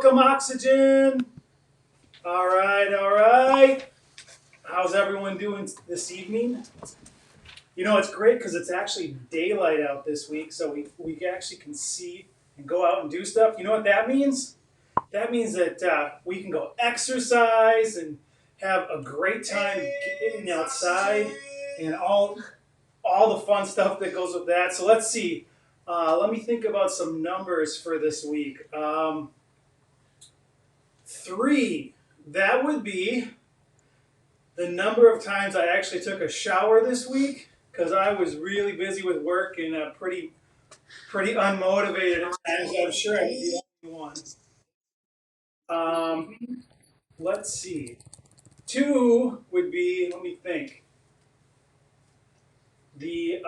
welcome, Oxygen. All right, all right. How's everyone doing this evening? You know, it's great because it's actually daylight out this week, so we actually can see and go out and do stuff. You know what that means? That means that we can go exercise and have a great time getting outside and all the fun stuff that goes with that. So let's see. Let me think about some numbers for this week. Three. That would be the number of times I actually took a shower this week because I was really busy with work and pretty unmotivated at times. I'm sure I'm the only one. Um, let's see. Two would be, let me think, the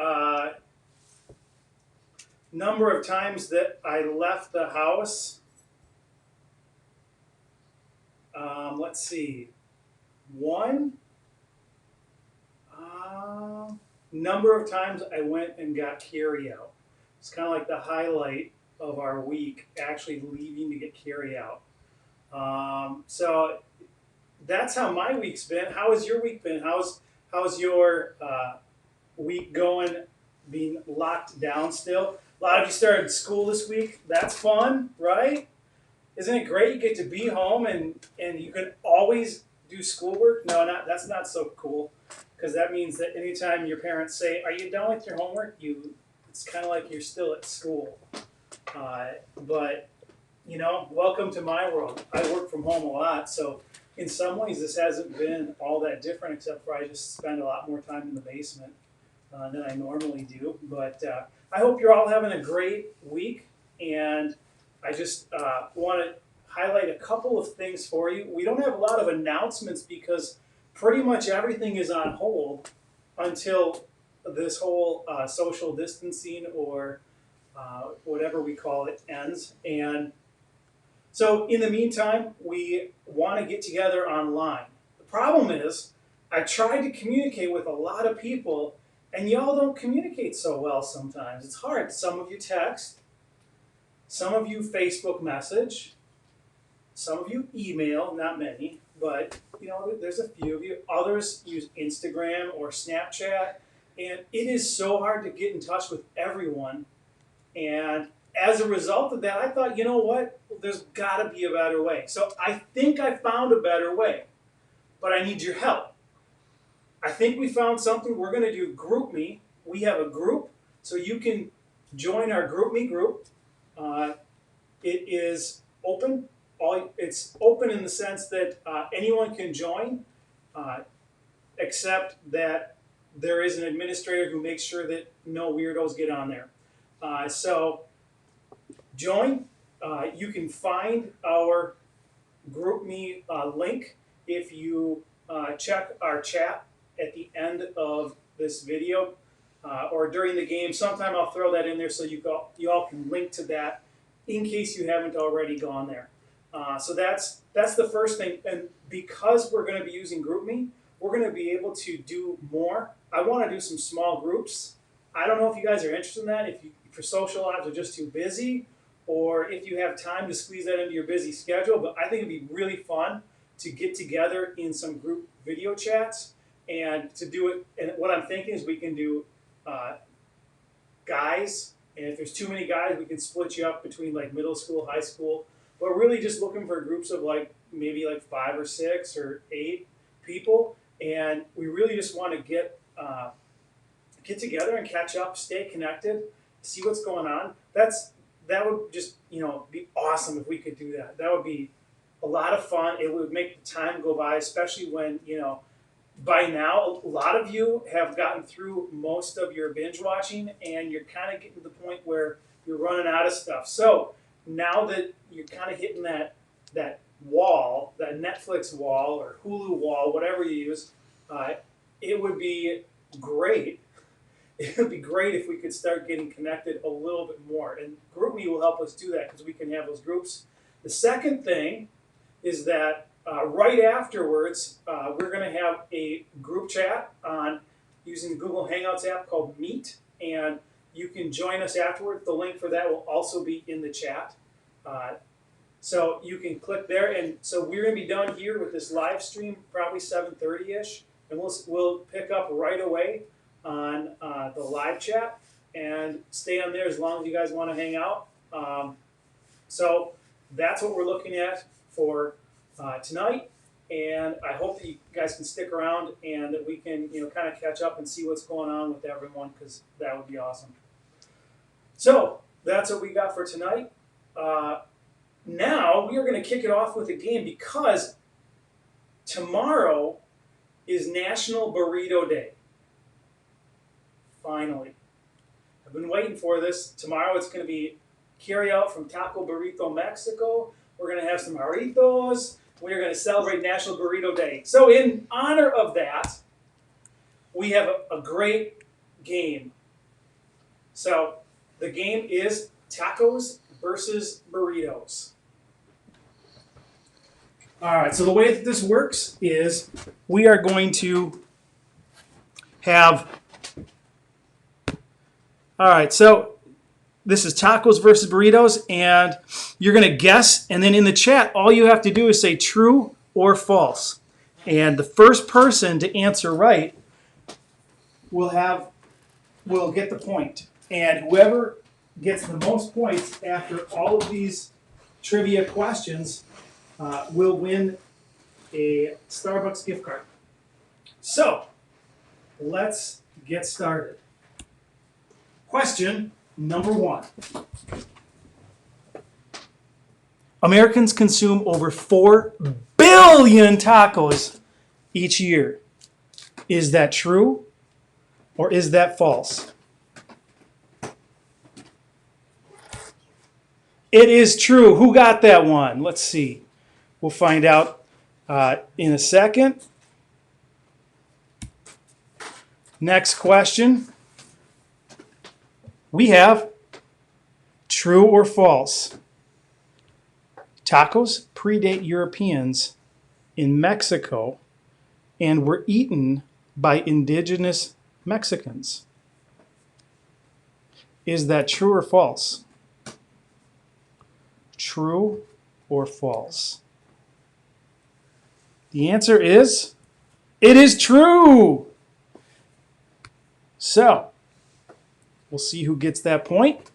number of times that I left the house. Let's see. One, uh, number of times I went and got carry out. It's kind of like the highlight of our week, actually leaving to get carry out. So that's how my week's been. How has your week been? How's your week going? Being locked down still. A lot of you started school this week. That's fun, right? Isn't it great? You get to be home and you can always do schoolwork. No, not that's not so cool because that means that anytime your parents say, "Are you done with your homework?" It's kind of like you're still at school. But you know, welcome to my world. I work from home a lot, so in some ways this hasn't been all that different, except for I just spend a lot more time in the basement than I normally do. But I hope you're all having a great week, and I just want to highlight a couple of things for you. We don't have a lot of announcements because pretty much everything is on hold until this whole social distancing or whatever we call it ends. And so, in the meantime, we want to get together online. The problem is, I tried to communicate with a lot of people, and y'all don't communicate so well sometimes. It's hard. Some of you text, some of you Facebook message, some of you email, not many, but you know, there's a few of you. Others use Instagram or Snapchat, and it is so hard to get in touch with everyone. And as a result of that, I thought, you know what? There's got to be a better way. So I think I found a better way, but I need your help. I think we found something. We're going to do GroupMe. We have a group, so you can join our GroupMe group. Uh, it is open. It's open in the sense that anyone can join, uh, except that there is an administrator who makes sure that no weirdos get on there. So join. You can find our GroupMe link if you check our chat at the end of this video or during the game. Sometime I'll throw that in there so you all can link to that in case you haven't already gone there. So that's the first thing. And because we're going to be using GroupMe, we're going to be able to do more. I want to do some small groups. I don't know if you guys are interested in that. If your social lives are just too busy, or if you have time to squeeze that into your busy schedule. But I think it'd be really fun to get together in some group video chats and to do it. And what I'm thinking is we can do guys, and if there's too many guys, we can split you up between like middle school, high school. But we're really just looking for groups of like maybe like 5 or 6 or 8 people, and we really just want to get together and catch up, stay connected, see what's going on. That would just be awesome if we could do that. That would be a lot of fun. It would make the time go by, especially when by now a lot of you have gotten through most of your binge watching, and you're kind of getting to the point where you're running out of stuff. So now that you're kind of hitting that wall, that Netflix wall or Hulu wall, whatever you use, it would be great. It would be great if we could start getting connected a little bit more. And GroupMe will help us do that because we can have those groups. The second thing is that right afterwards, we're going to have a group chat on using the Google Hangouts app called Meet. And you can join us afterwards. The link for that will also be in the chat. So you can click there, and so we're gonna be done here with this live stream probably 7:30ish, and we'll pick up right away on the live chat and stay on there as long as you guys want to hang out. So that's what we're looking at for tonight, and I hope that you guys can stick around and that we can kind of catch up and see what's going on with everyone, because that would be awesome. So that's what we got for tonight. Now we are going to kick it off with a game, because tomorrow is National Burrito Day. Finally. I've been waiting for this. Tomorrow it's going to be carry out from Taco Burrito Mexico. We're going to have some burritos. We're going to celebrate National Burrito Day. So in honor of that, we have a great game. So the game is tacos versus burritos. All right, so the way that this works is we are going to have, all right, so this is tacos versus burritos, and you're going to guess, and then in the chat, all you have to do is say true or false. And the first person to answer right will get the point. And whoever gets the most points after all of these trivia questions will win a Starbucks gift card. So, let's get started. Question number 1. Americans consume over 4 billion tacos each year. Is that true or is that false? It is true. Who got that one? Let's see. We'll find out in a second. Next question. We have true or false. Tacos predate Europeans in Mexico and were eaten by indigenous Mexicans. Is that true or false? True or false? The answer is, it is true. So, we'll see who gets that point.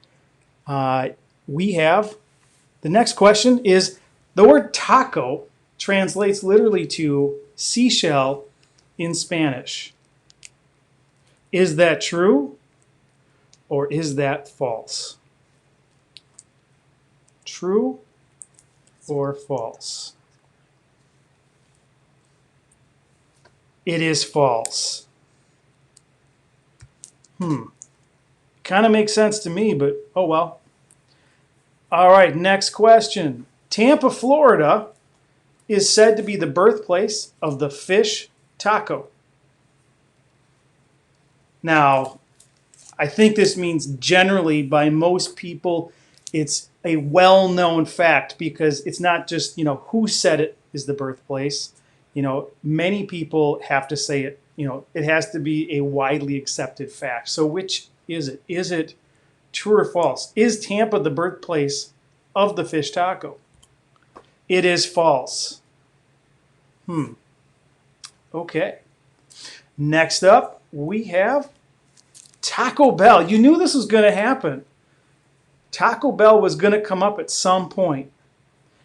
We have, the next question is, the word taco translates literally to seashell in Spanish. Is that true or is that false? True or false? It is false. Kind of makes sense to me, but oh well. All right, next question. Tampa, Florida is said to be the birthplace of the fish taco. Now, I think this means generally by most people it's a well-known fact, because it's not just, who said it is the birthplace. Many people have to say it. It has to be a widely accepted fact. So which is it? Is it true or false? Is Tampa the birthplace of the fish taco? It is false. Okay. Next up, we have Taco Bell. You knew this was going to happen. Taco Bell was going to come up at some point.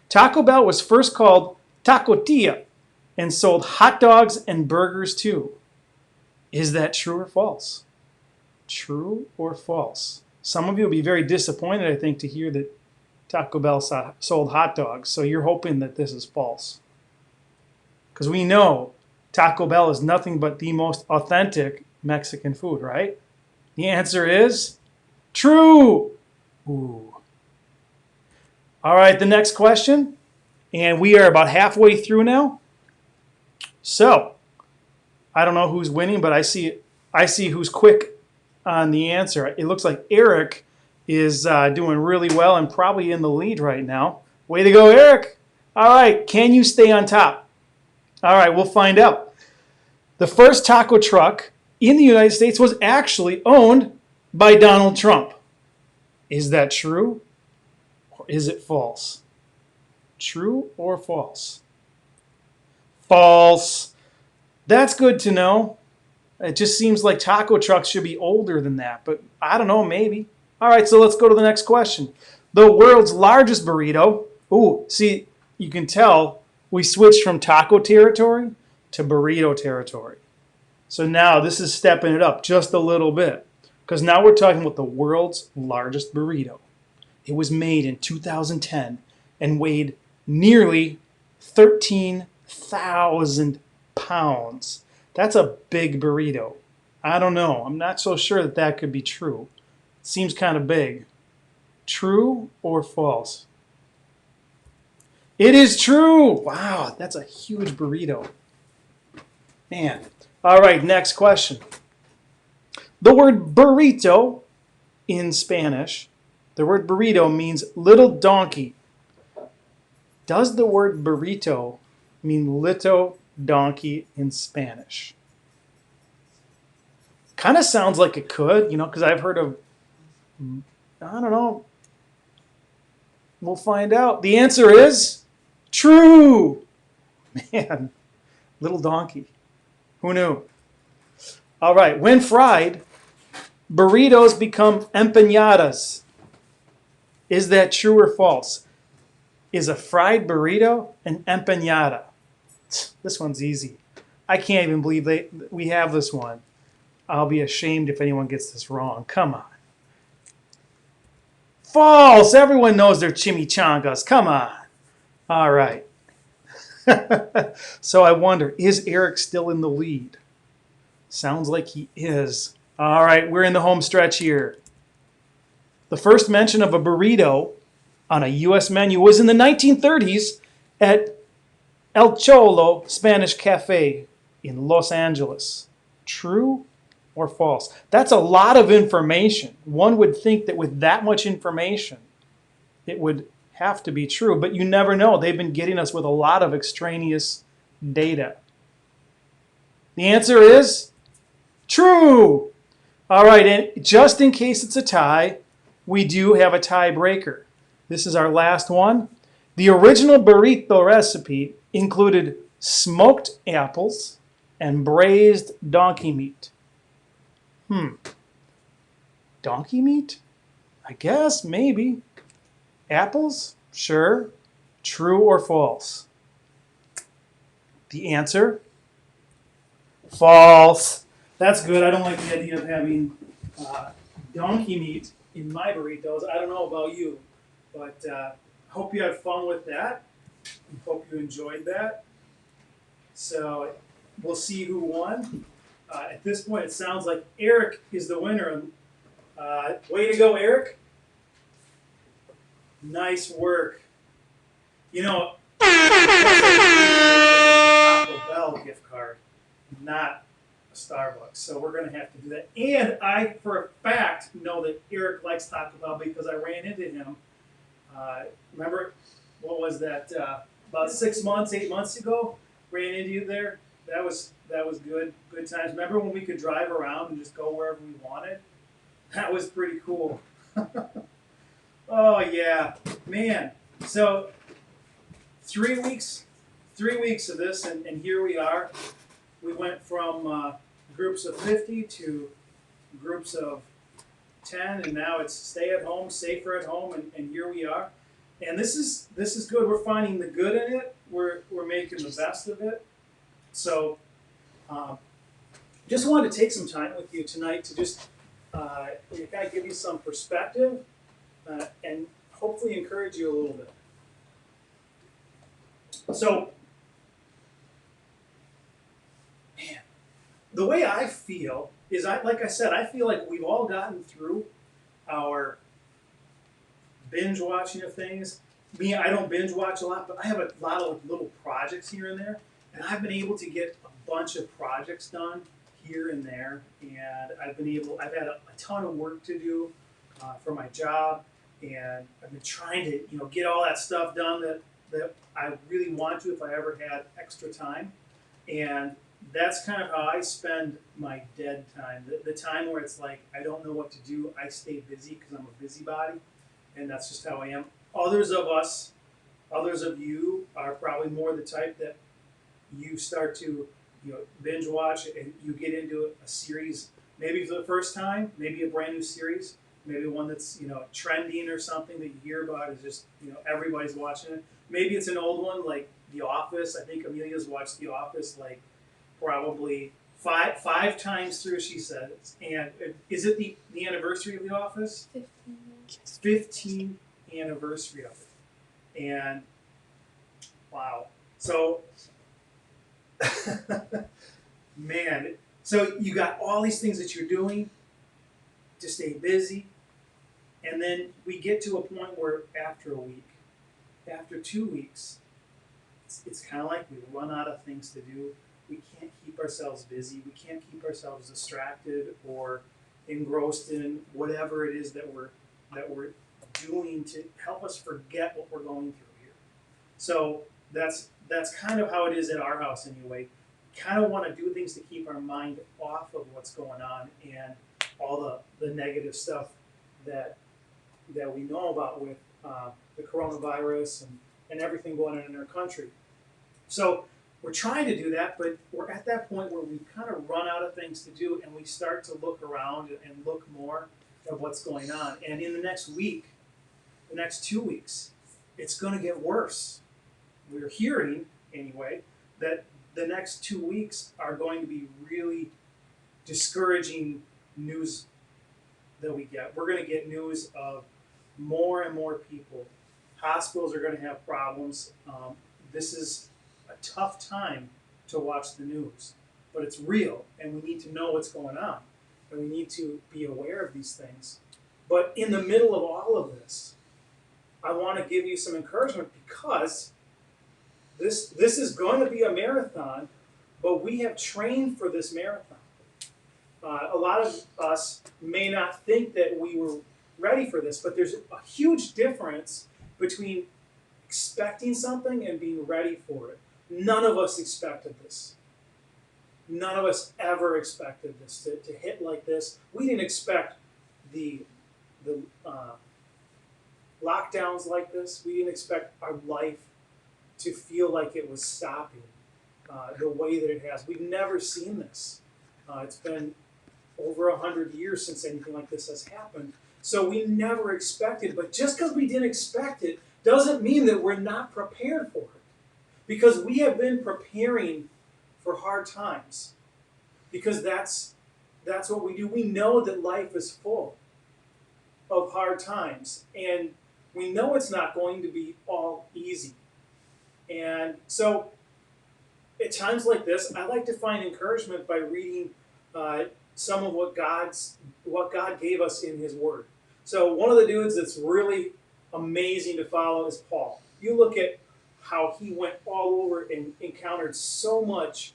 Taco Bell was first called Tacotilla and sold hot dogs and burgers too. Is that true or false? True or false? Some of you will be very disappointed, I think, to hear that Taco Bell sold hot dogs. So you're hoping that this is false. Because we know Taco Bell is nothing but the most authentic Mexican food, right? The answer is true. Ooh. All right, the next question. And we are about halfway through now. So, I don't know who's winning, but I see who's quick on the answer. It looks like Eric is doing really well and probably in the lead right now. Way to go, Eric. All right, can you stay on top? All right, we'll find out. The first taco truck in the United States was actually owned by Donald Trump. Is that true or is it false? True or false? False. That's good to know. It just seems like taco trucks should be older than that, but I don't know, maybe. All right, so let's go to the next question. The world's largest burrito. Ooh, see, you can tell we switched from taco territory to burrito territory. So now this is stepping it up just a little bit because now we're talking about the world's largest burrito. It was made in 2010 and weighed nearly 13,000 pounds. That's a big burrito. I don't know. I'm not so sure that that could be true. It seems kind of big. True or false? It is true. Wow, that's a huge burrito. Man. All right, next question. The word burrito in Spanish, the word burrito means little donkey. Does the word burrito mean little donkey in Spanish? Kind of sounds like it could, because I've heard of, I don't know. We'll find out. The answer is true. Man, little donkey. Who knew? All right, when fried, burritos become empanadas. Is that true or false? Is a fried burrito an empanada? This one's easy. I can't even believe we have this one. I'll be ashamed if anyone gets this wrong. Come on. False! Everyone knows they're chimichangas. Come on. All right. So I wonder, is Eric still in the lead? Sounds like he is. All right, we're in the home stretch here. The first mention of a burrito on a U.S. menu was in the 1930s at El Cholo Spanish Cafe in Los Angeles. True or false? That's a lot of information. One would think that with that much information, it would have to be true, but you never know. They've been getting us with a lot of extraneous data. The answer is true. All right, and just in case it's a tie, we do have a tiebreaker. This is our last one. The original burrito recipe included smoked apples and braised donkey meat. Donkey meat? I guess, maybe. Apples? Sure. True or false? The answer? False. That's good. I don't like the idea of having donkey meat in my burritos. I don't know about you, but hope you had fun with that. Hope you enjoyed that. So we'll see who won. At this point, it sounds like Eric is the winner. Way to go, Eric. Nice work. Taco Bell gift card, not a Starbucks. So we're going to have to do that. And I, for a fact, know that Eric likes Taco Bell because I ran into him. Remember, what was that? About 6 months, 8 months ago, ran into you there. That was good times. Remember when we could drive around and just go wherever we wanted? That was pretty cool. Oh yeah, man. So 3 weeks of this, and here we are. We went from groups of 50 to groups of 10, and now it's stay at home, safer at home, and here we are. And this is good. We're finding the good in it. We're making the best of it. So, just wanted to take some time with you tonight to just kind of give you some perspective and hopefully encourage you a little bit. So, man, the way I feel is, like I said, I feel like we've all gotten through our binge watching of things. Me, I don't binge watch a lot, but I have a lot of little projects here and there, and I've been able to get a bunch of projects done here and there, and I've had a ton of work to do for my job, and I've been trying to get all that stuff done that I really want to if I ever had extra time, and that's kind of how I spend my dead time. The time where it's like I don't know what to do, I stay busy because I'm a busybody, and that's just how I am. Others of us Others of you are probably more the type that you start to binge watch and you get into a series maybe for the first time, maybe a brand new series, maybe one that's trending or something that you hear about is just everybody's watching it. Maybe it's an old one like The Office. I think Amelia's watched The Office like probably five times through, she says. And is it the anniversary of The Office? 15. 15th anniversary of it. And wow. So man, so you got all these things that you're doing to stay busy, and then we get to a point where after a week, after 2 weeks, it's kind of like we run out of things to do. We can't keep ourselves busy. We can't keep ourselves distracted or engrossed in whatever it is that we're doing to help us forget what we're going through here. So that's kind of how it is at our house anyway. Kind of want to do things to keep our mind off of what's going on and all the negative stuff that we know about with the coronavirus and everything going on in our country. So we're trying to do that, but we're at that point where we kind of run out of things to do and we start to look around and look more at what's going on. And in the next week, the next 2 weeks, it's going to get worse. We're hearing, anyway, that the next 2 weeks are going to be really discouraging news that we get. We're going to get news of more and more people. Hospitals are going to have problems. This is a tough time to watch the news, but it's real, and we need to know what's going on, and we need to be aware of these things. But in the middle of all of this, I want to give you some encouragement because this is going to be a marathon, but we have trained for this marathon. A lot of us may not think that we were ready for this, but there's a huge difference between expecting something and being ready for it. None of us expected this. None of us ever expected this to hit like this. We didn't expect the lockdowns like this. We didn't expect our life to feel like it was stopping the way that it has. We've never seen this. It's been over 100 years since anything like this has happened. So we never expected, but just because we didn't expect it doesn't mean that we're not prepared for it. Because we have been preparing for hard times. Because that's what we do. We know that life is full of hard times. And we know it's not going to be all easy. And so at times like this, I like to find encouragement by reading some of what God gave us in His Word. So one of the dudes that's really amazing to follow is Paul. You look at how he went all over and encountered so much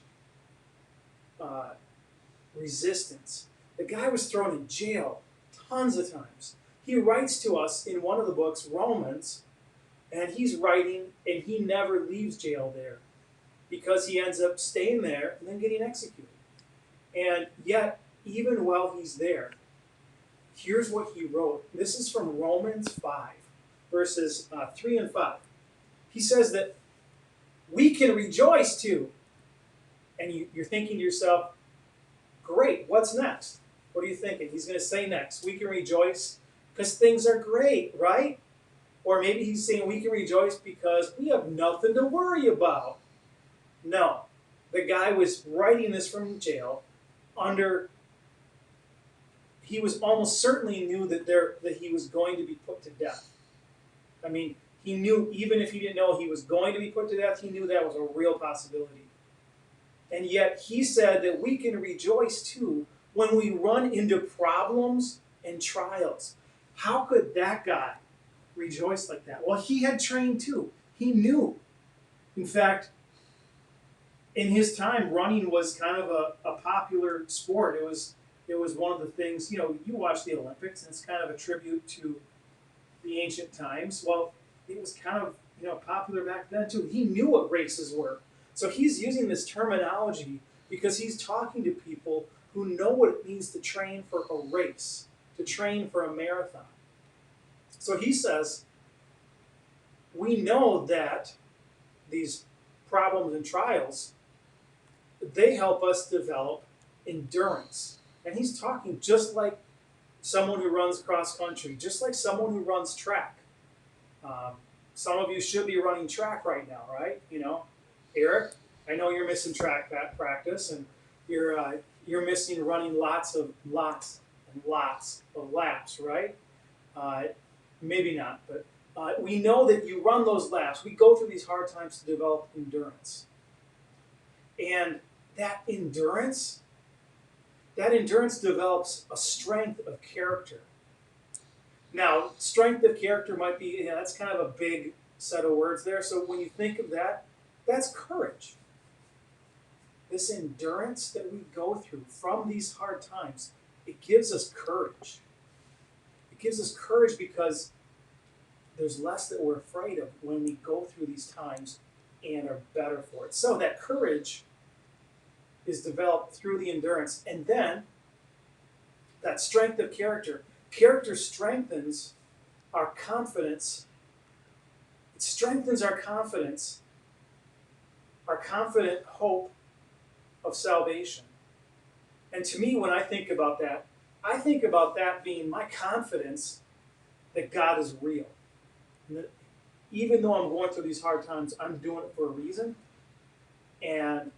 resistance. The guy was thrown in jail tons of times. He writes to us in one of the books, Romans, and he's writing, and he never leaves jail there because he ends up staying there and then getting executed. And yet, even while he's there, here's what he wrote. This is from Romans 5, verses 3 and 5. He says that we can rejoice too. And you're thinking to yourself, great, what's next? What are you thinking? He's going to say next, we can rejoice because things are great, right? Or maybe he's saying we can rejoice because we have nothing to worry about. No, the guy was writing this from jail he was almost certainly knew that he was going to be put to death. I mean, he knew, even if he didn't know he was going to be put to death, he knew that was a real possibility. And yet he said that we can rejoice too when we run into problems and trials. How could that guy rejoice like that? Well, he had trained too. He knew. In fact, in his time, running was kind of a popular sport. It was one of the things, you watch the Olympics, and it's kind of a tribute to the ancient times. Well, it was kind of, popular back then too. He knew what races were. So he's using this terminology because he's talking to people who know what it means to train for a race, to train for a marathon. So he says, we know that these problems and trials, they help us develop endurance. And he's talking just like someone who runs cross country, just like someone who runs track. Um, some of you should be running track right now, right? Eric, I know you're missing track practice, and you're missing running lots and lots of laps, right? Uh, Maybe not, but we know that you run those laps. We go through these hard times to develop endurance, and that endurance, that endurance develops a strength of character. Now, strength of character might be, that's kind of a big set of words there. So when you think of that, that's courage. This endurance that we go through from these hard times, it gives us courage. It gives us courage because there's less that we're afraid of when we go through these times and are better for it. So that courage is developed through the endurance. And then that strength of character. Character strengthens our confidence. It strengthens our confidence, our confident hope of salvation. And to me, when I think about that, I think about that being my confidence that God is real. And that even though I'm going through these hard times, I'm doing it for a reason. And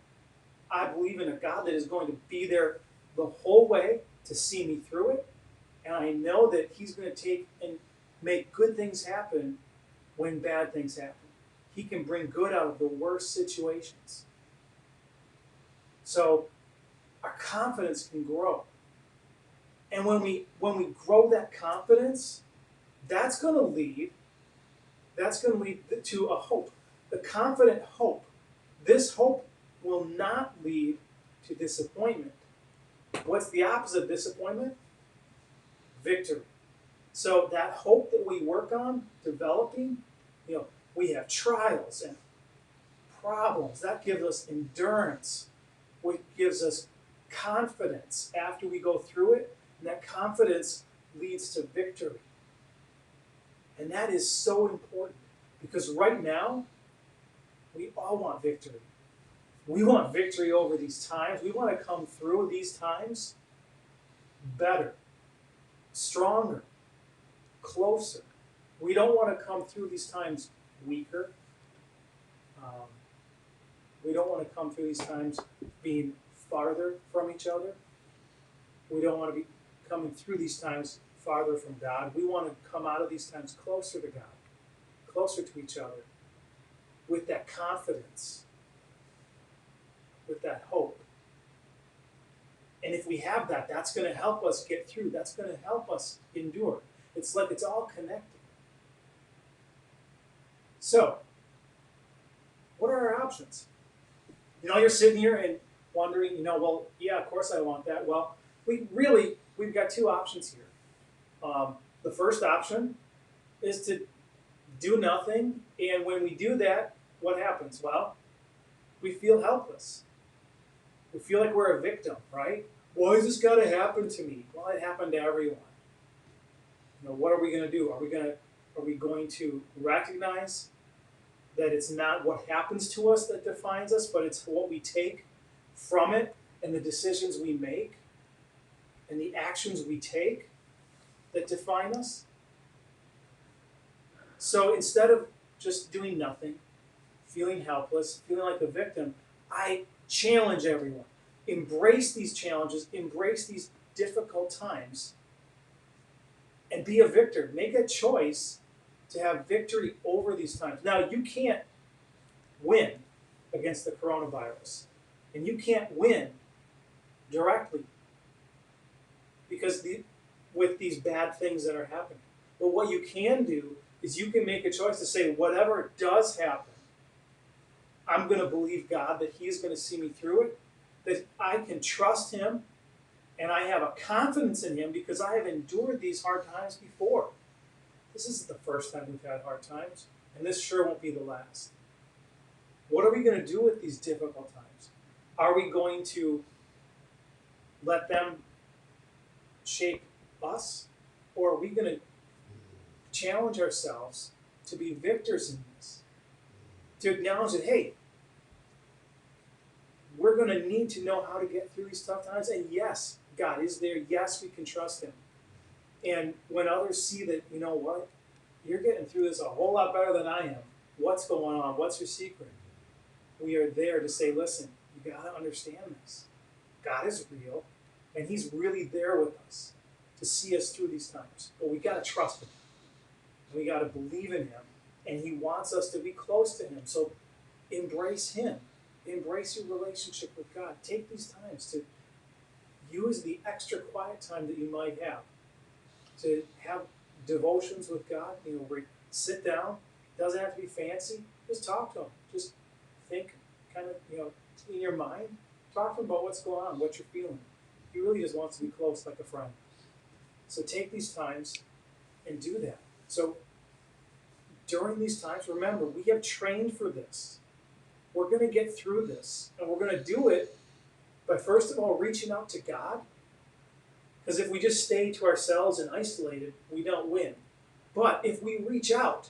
I believe in a God that is going to be there the whole way to see me through it. And I know that He's going to take and make good things happen when bad things happen. He can bring good out of the worst situations. So our confidence can grow. And when we grow that confidence, that's going to lead to a hope. The confident hope. This hope will not lead to disappointment. What's the opposite of disappointment? Victory. So that hope that we work on developing, we have trials and problems. That gives us endurance, which gives us confidence after we go through it. And that confidence leads to victory. And that is so important because right now, we all want victory. We want victory over these times. We want to come through these times better, stronger, closer. We don't want to come through these times weaker. We don't want to come through these times being farther from each other. We don't want to be coming through these times farther from God. We want to come out of these times closer to God, closer to each other, with that confidence, with that hope. And if we have that, that's going to help us get through. That's going to help us endure. It's like it's all connected. So, what are our options? You're sitting here and wondering, well, yeah, of course I want that. Well, we've got two options here. The first option is to do nothing, and when we do that, what happens? Well, we feel helpless. We feel like we're a victim, right? Why has this got to happen to me? Well, it happened to everyone. What are we going to do? Are we going to recognize that it's not what happens to us that defines us, but it's what we take from it and the decisions we make and the actions we take that define us? So instead of just doing nothing, feeling helpless, feeling like a victim, I challenge everyone. Embrace these challenges, embrace these difficult times, and be a victor. Make a choice to have victory over these times. Now, you can't win against the coronavirus, and you can't win directly because with these bad things that are happening. But what you can do is you can make a choice to say, whatever does happen, I'm going to believe God that He's going to see me through it, that I can trust Him, and I have a confidence in Him because I have endured these hard times before. This isn't the first time we've had hard times, and this sure won't be the last. What are we going to do with these difficult times? Are we going to let them shape us, or are we going to challenge ourselves to be victors to acknowledge that, hey, we're going to need to know how to get through these tough times. And yes, God is there. Yes, we can trust him. And when others see that, you know what, you're getting through this a whole lot better than I am. What's going on? What's your secret? We are there to say, listen, you got to understand this. God is real, and he's really there with us to see us through these times. But we got to trust him. We got to believe in him, and he wants us to be close to him. So embrace him. Embrace your relationship with God. Take these times to use the extra quiet time that you might have to have devotions with God. You know, where sit down. Doesn't have to be fancy. Just talk to him. Just think, kind of, you know, in your mind. Talk to him about what's going on, what you're feeling. He really just wants to be close, like a friend. So take these times and do that. So during these times, remember, we have trained for this. We're going to get through this, and we're going to do it by, first of all, reaching out to God. Because if we just stay to ourselves and isolated, we don't win. But if we reach out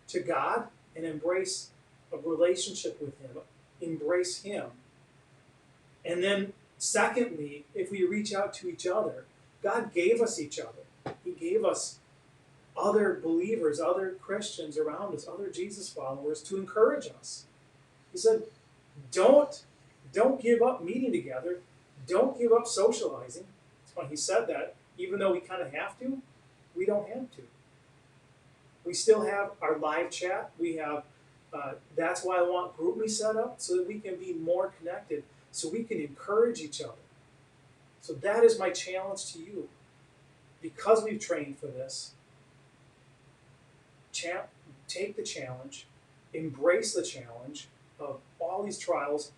to God and embrace a relationship with him, embrace him, and then secondly, if we reach out to each other, God gave us each other. He gave us other believers, other Christians around us, other Jesus followers to encourage us. He said, don't give up meeting together. Don't give up socializing. That's why he said that. Even though we kind of have to, we don't have to. We still have our live chat. We have, that's why I want GroupMe set up, so that we can be more connected, so we can encourage each other. So that is my challenge to you. Because we've trained for this, take the challenge, embrace the challenge of all these trials,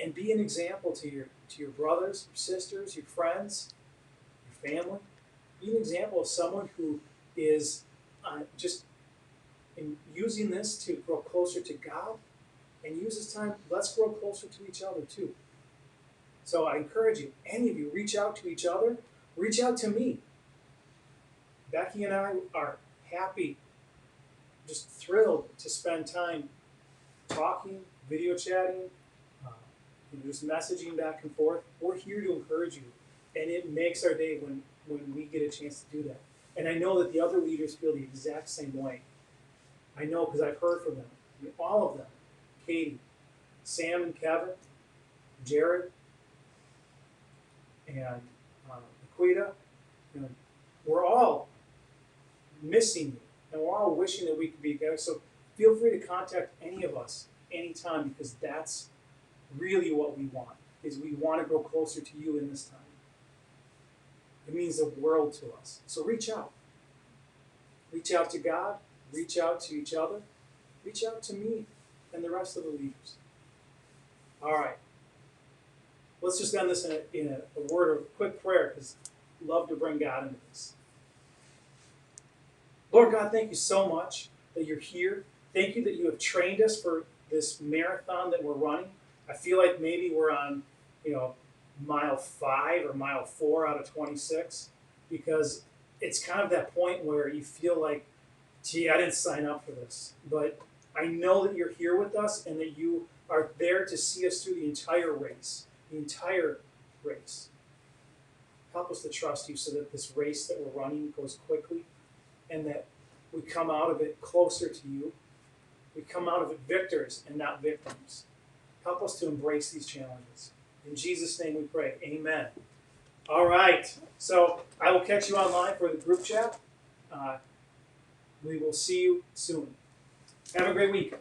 and be an example to your brothers, your sisters, your friends, your family. Be an example of someone who is just in using this to grow closer to God, and use this time, let's grow closer to each other too. So I encourage you, any of you, reach out to each other, reach out to me. Becky and I are happy, just thrilled to spend time talking, video chatting, just messaging back and forth. We're here to encourage you, and it makes our day when we get a chance to do that. And I know that the other leaders feel the exact same way. I know because I've heard from them, all of them, Katie, Sam and Kevin, Jared, and Aquita. You know, we're all missing you, and we're all wishing that we could be together. So feel free to contact any of us anytime, because that's really what we want, is we want to grow closer to you in this time. It means the world to us. So reach out. Reach out to God, reach out to each other, reach out to me and the rest of the leaders. All right. Let's just end this in a word of quick prayer, because I love to bring God into this. Lord God, thank you so much that you're here. Thank you that you have trained us for this marathon that we're running. I feel like maybe we're on, mile 5 or mile 4 out of 26, because it's kind of that point where you feel like, gee, I didn't sign up for this. But I know that you're here with us, and that you are there to see us through the entire race. The entire race. Help us to trust you, so that this race that we're running goes quickly, and that we come out of it closer to you. We come out of it victors and not victims. Help us to embrace these challenges. In Jesus' name we pray. Amen. All right. So I will catch you online for the group chat. We will see you soon. Have a great week.